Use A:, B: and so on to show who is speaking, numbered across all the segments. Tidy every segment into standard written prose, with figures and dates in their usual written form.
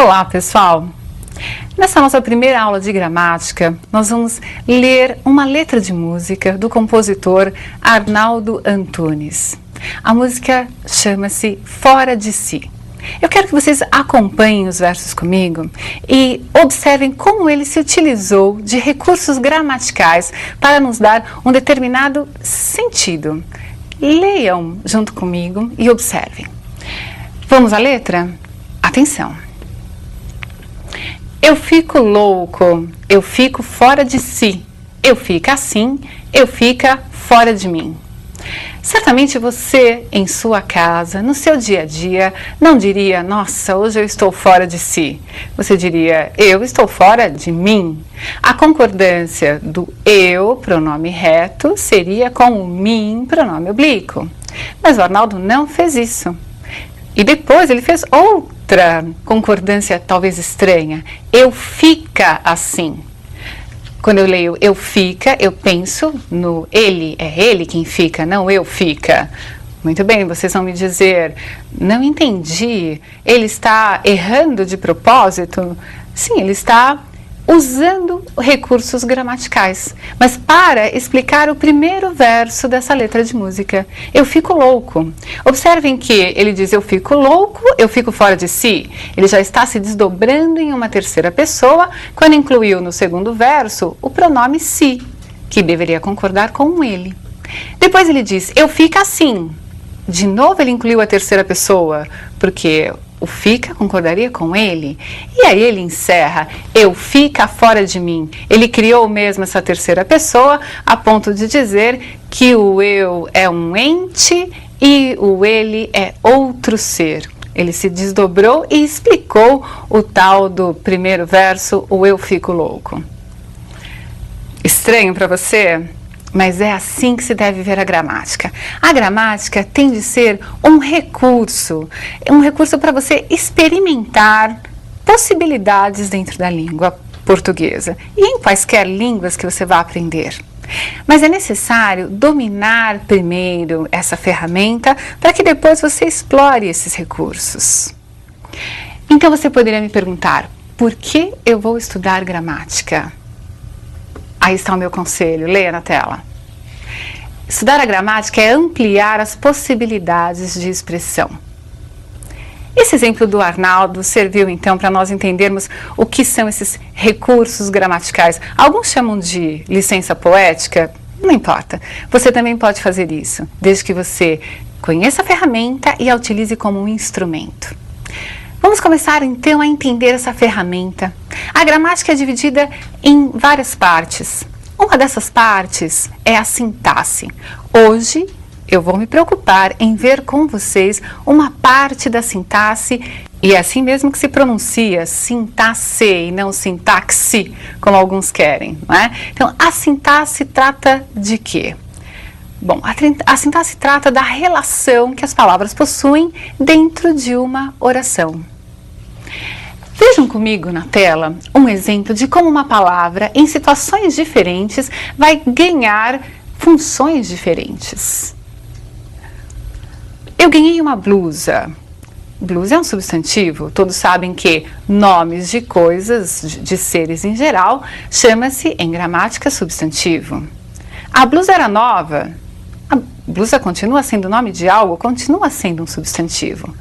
A: Olá, pessoal! Nessa nossa primeira aula de gramática, nós vamos ler uma letra de música do compositor Arnaldo Antunes. A música chama-se Fora de Si. Eu quero que vocês acompanhem os versos comigo e observem como ele se utilizou de recursos gramaticais para nos dar um determinado sentido. Leiam junto comigo e observem. Vamos à letra? Atenção! Eu fico louco, eu fico fora de si, eu fico assim, eu fica fora de mim. Certamente você, em sua casa, no seu dia a dia, não diria, nossa, hoje eu estou fora de si. Você diria, eu estou fora de mim. A concordância do eu, pronome reto, seria com o mim, pronome oblíquo. Mas o Arnaldo não fez isso. E depois ele fez outra concordância talvez estranha. Eu fica assim. Quando eu leio eu fica, eu penso no ele, é ele quem fica, não eu fica. Muito bem, vocês vão me dizer, não entendi, ele está errando de propósito? Sim, ele está usando recursos gramaticais, mas para explicar o primeiro verso dessa letra de música. Eu fico louco. Observem que ele diz eu fico louco, eu fico fora de si. Ele já está se desdobrando em uma terceira pessoa quando incluiu no segundo verso o pronome si, que deveria concordar com ele. Depois ele diz eu fico assim. De novo ele incluiu a terceira pessoa, porque o fica concordaria com ele. E aí ele encerra, eu fica fora de mim. Ele criou mesmo essa terceira pessoa a ponto de dizer que o eu é um ente e o ele é outro ser. Ele se desdobrou e explicou o tal do primeiro verso, o eu fico louco. Estranho para você? Mas é assim que se deve ver a gramática. A gramática tem de ser um recurso para você experimentar possibilidades dentro da língua portuguesa e em quaisquer línguas que você vá aprender. Mas é necessário dominar primeiro essa ferramenta para que depois você explore esses recursos. Então você poderia me perguntar, por que eu vou estudar gramática? Aí está o meu conselho, leia na tela. Estudar a gramática é ampliar as possibilidades de expressão. Esse exemplo do Arnaldo serviu então para nós entendermos o que são esses recursos gramaticais. Alguns chamam de licença poética, não importa. Você também pode fazer isso, desde que você conheça a ferramenta e a utilize como um instrumento. Vamos começar então a entender essa ferramenta. A gramática é dividida em várias partes. Uma dessas partes é a sintaxe. Hoje eu vou me preocupar em ver com vocês uma parte da sintaxe, e é assim mesmo que se pronuncia, sintaxe e não sintaxe, como alguns querem, não é? Então, a sintaxe trata de quê? Bom, a sintaxe trata da relação que as palavras possuem dentro de uma oração. Vejam comigo na tela um exemplo de como uma palavra, em situações diferentes, vai ganhar funções diferentes. Eu ganhei uma blusa. Blusa é um substantivo. Todos sabem que nomes de coisas, de seres em geral, chama-se em gramática substantivo. A blusa era nova. A blusa continua sendo nome de algo, continua sendo um substantivo.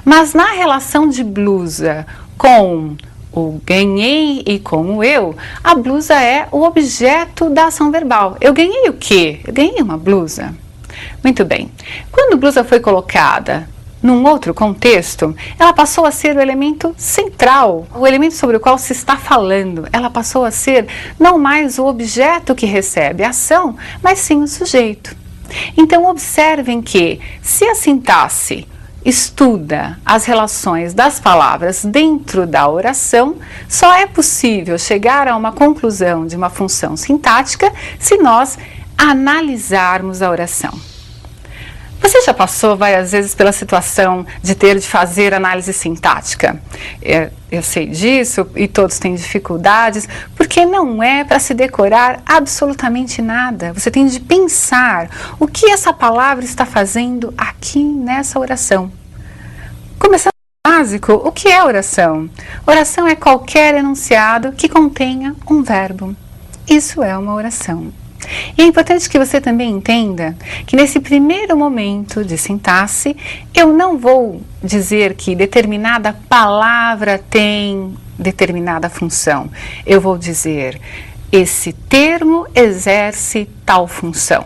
A: Mas na relação de blusa com o ganhei e com o eu, a blusa é o objeto da ação verbal. Eu ganhei o quê? Eu ganhei uma blusa. Muito bem. Quando blusa foi colocada num outro contexto, ela passou a ser o elemento central, o elemento sobre o qual se está falando. Ela passou a ser não mais o objeto que recebe a ação, mas sim o sujeito. Então observem que se a sintaxe estuda as relações das palavras dentro da oração, só é possível chegar a uma conclusão de uma função sintática se nós analisarmos a oração. Você já passou várias vezes pela situação de ter de fazer análise sintática? Eu sei disso e todos têm dificuldades, porque não é para se decorar absolutamente nada. Você tem de pensar o que essa palavra está fazendo aqui nessa oração. Começando básico, o que é oração? Oração é qualquer enunciado que contenha um verbo. Isso é uma oração. E é importante que você também entenda que nesse primeiro momento de sintaxe, eu não vou dizer que determinada palavra tem determinada função. Eu vou dizer, esse termo exerce tal função.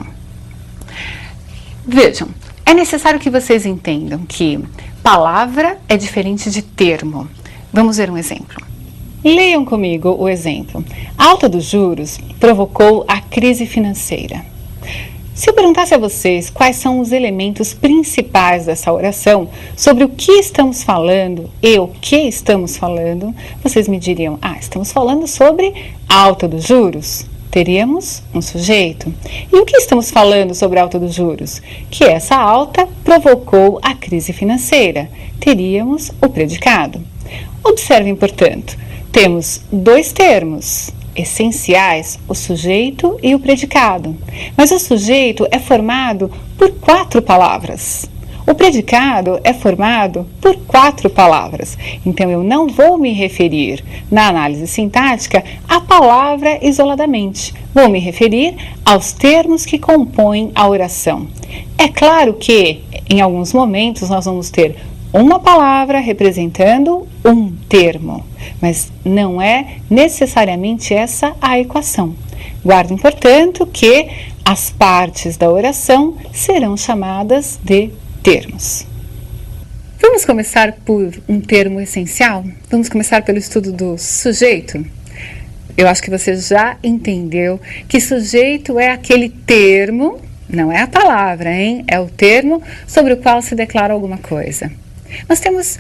A: Vejam, é necessário que vocês entendam que palavra é diferente de termo. Vamos ver um exemplo. Leiam comigo o exemplo. A alta dos juros provocou a crise financeira. Se eu perguntasse a vocês quais são os elementos principais dessa oração, sobre o que estamos falando e o que estamos falando, vocês me diriam, estamos falando sobre a alta dos juros. Teríamos um sujeito. E o que estamos falando sobre a alta dos juros? Que essa alta provocou a crise financeira. Teríamos o predicado. Observem, portanto, temos dois termos essenciais, o sujeito e o predicado. Mas o sujeito é formado por 4 palavras. O predicado é formado por 4 palavras. Então, eu não vou me referir, na análise sintática, à palavra isoladamente. Vou me referir aos termos que compõem a oração. É claro que, em alguns momentos, nós vamos ter uma palavra representando um termo, mas não é necessariamente essa a equação. Guardem, portanto, que as partes da oração serão chamadas de termos. Vamos começar por um termo essencial? Vamos começar pelo estudo do sujeito? Eu acho que você já entendeu que sujeito é aquele termo, não é a palavra, hein? É o termo sobre o qual se declara alguma coisa. Nós temos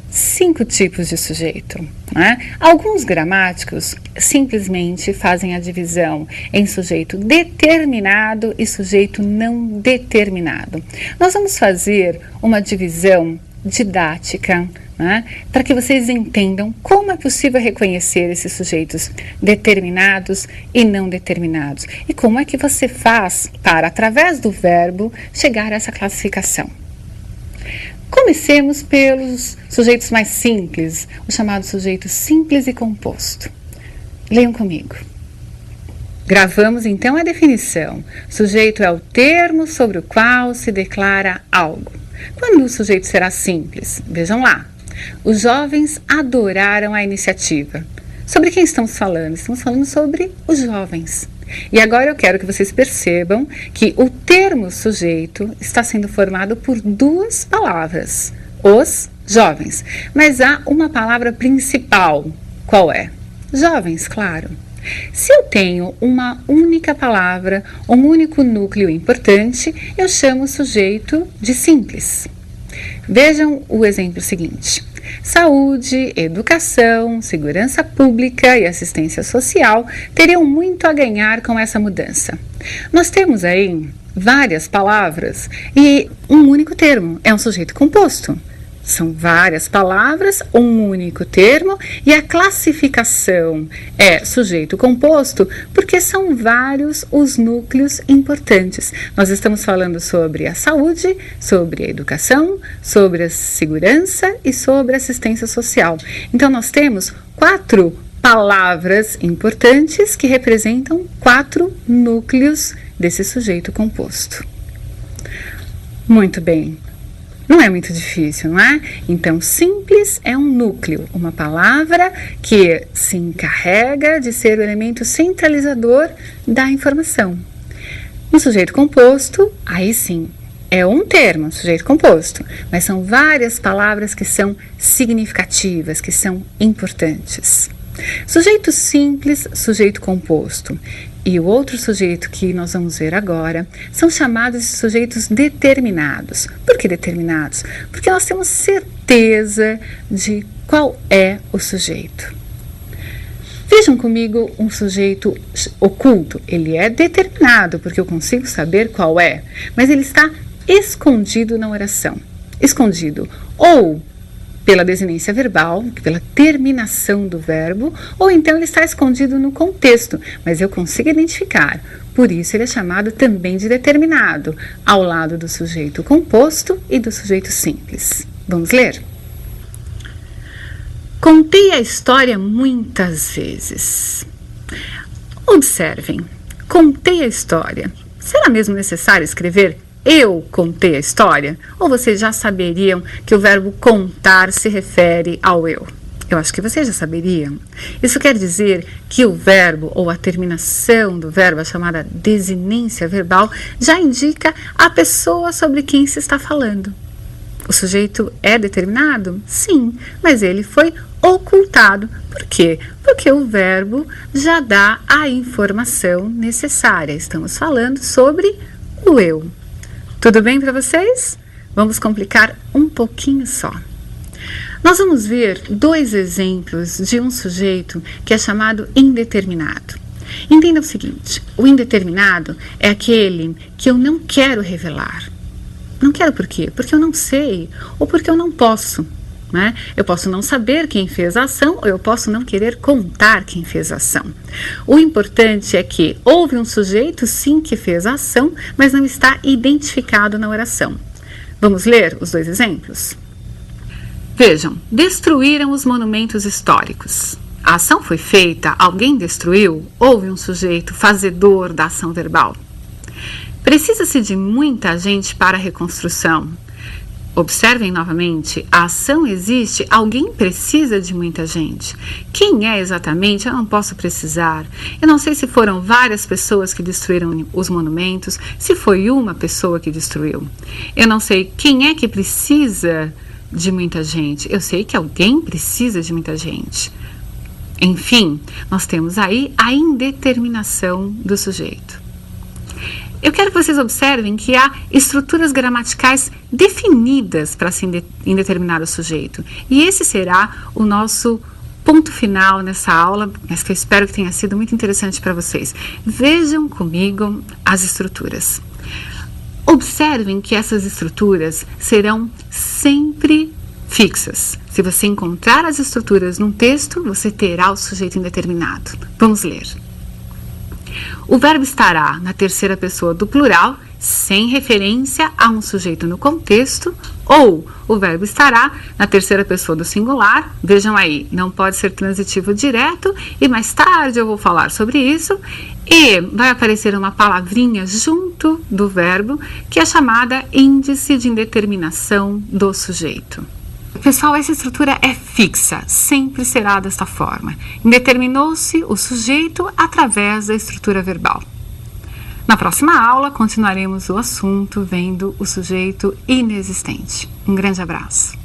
A: 5 tipos de sujeito, né? Alguns gramáticos simplesmente fazem a divisão em sujeito determinado e sujeito não determinado. Nós vamos fazer uma divisão didática, né, para que vocês entendam como é possível reconhecer esses sujeitos determinados e não determinados e como é que você faz para, através do verbo, chegar a essa classificação. Comecemos pelos sujeitos mais simples, o chamado sujeito simples e composto. Leiam comigo. Gravamos então a definição. Sujeito é o termo sobre o qual se declara algo. Quando o sujeito será simples? Vejam lá. Os jovens adoraram a iniciativa. Sobre quem estamos falando? Estamos falando sobre os jovens. E agora eu quero que vocês percebam que o termo sujeito está sendo formado por 2 palavras, os jovens. Mas há uma palavra principal. Qual é? Jovens, claro. Se eu tenho uma única palavra, um único núcleo importante, eu chamo o sujeito de simples. Vejam o exemplo seguinte. Saúde, educação, segurança pública e assistência social teriam muito a ganhar com essa mudança. Nós temos aí várias palavras e um único termo, é um sujeito composto. São várias palavras, um único termo e a classificação é sujeito composto porque são vários os núcleos importantes. Nós estamos falando sobre a saúde, sobre a educação, sobre a segurança e sobre a assistência social. Então nós temos 4 palavras importantes que representam 4 núcleos desse sujeito composto. Muito bem. Não é muito difícil, não é? Então, simples é um núcleo, uma palavra que se encarrega de ser o elemento centralizador da informação. Um sujeito composto, aí sim, é um termo, sujeito composto, mas são várias palavras que são significativas, que são importantes. Sujeito simples, sujeito composto. E o outro sujeito que nós vamos ver agora são chamados de sujeitos determinados. Por que determinados? Porque nós temos certeza de qual é o sujeito. Vejam comigo um sujeito oculto. Ele é determinado porque eu consigo saber qual é, mas ele está escondido na oração. Escondido ou pela desinência verbal, pela terminação do verbo, ou então ele está escondido no contexto, mas eu consigo identificar. Por isso ele é chamado também de determinado, ao lado do sujeito composto e do sujeito simples. Vamos ler? Contei a história muitas vezes. Observem, contei a história. Será mesmo necessário escrever eu contei a história? Ou vocês já saberiam que o verbo contar se refere ao eu? Eu acho que vocês já saberiam. Isso quer dizer que o verbo ou a terminação do verbo, a chamada desinência verbal, já indica a pessoa sobre quem se está falando. O sujeito é determinado? Sim, mas ele foi ocultado. Por quê? Porque o verbo já dá a informação necessária. Estamos falando sobre o eu. Tudo bem para vocês? Vamos complicar um pouquinho só. Nós vamos ver 2 exemplos de um sujeito que é chamado indeterminado. Entenda o seguinte, o indeterminado é aquele que eu não quero revelar. Não quero por quê? Porque eu não sei ou porque eu não posso. Né? Eu posso não saber quem fez a ação ou eu posso não querer contar quem fez a ação. O importante é que houve um sujeito, sim, que fez a ação, mas não está identificado na oração. Vamos ler os 2 exemplos? Vejam, destruíram os monumentos históricos. A ação foi feita, alguém destruiu, houve um sujeito fazedor da ação verbal. Precisa-se de muita gente para a reconstrução. Observem novamente, a ação existe, alguém precisa de muita gente. Quem é exatamente? Eu não posso precisar. Eu não sei se foram várias pessoas que destruíram os monumentos, se foi uma pessoa que destruiu. Eu não sei quem é que precisa de muita gente. Eu sei que alguém precisa de muita gente. Enfim, nós temos aí a indeterminação do sujeito. Eu quero que vocês observem que há estruturas gramaticais definidas para se indeterminar o sujeito. E esse será o nosso ponto final nessa aula, mas que eu espero que tenha sido muito interessante para vocês. Vejam comigo as estruturas. Observem que essas estruturas serão sempre fixas. Se você encontrar as estruturas num texto, você terá o sujeito indeterminado. Vamos ler. O verbo estará na terceira pessoa do plural, sem referência a um sujeito no contexto, ou o verbo estará na terceira pessoa do singular. Vejam aí, não pode ser transitivo direto, e mais tarde eu vou falar sobre isso. E vai aparecer uma palavrinha junto do verbo, que é chamada índice de indeterminação do sujeito. Pessoal, essa estrutura é fixa, sempre será desta forma. Indeterminou-se o sujeito através da estrutura verbal. Na próxima aula, continuaremos o assunto vendo o sujeito inexistente. Um grande abraço.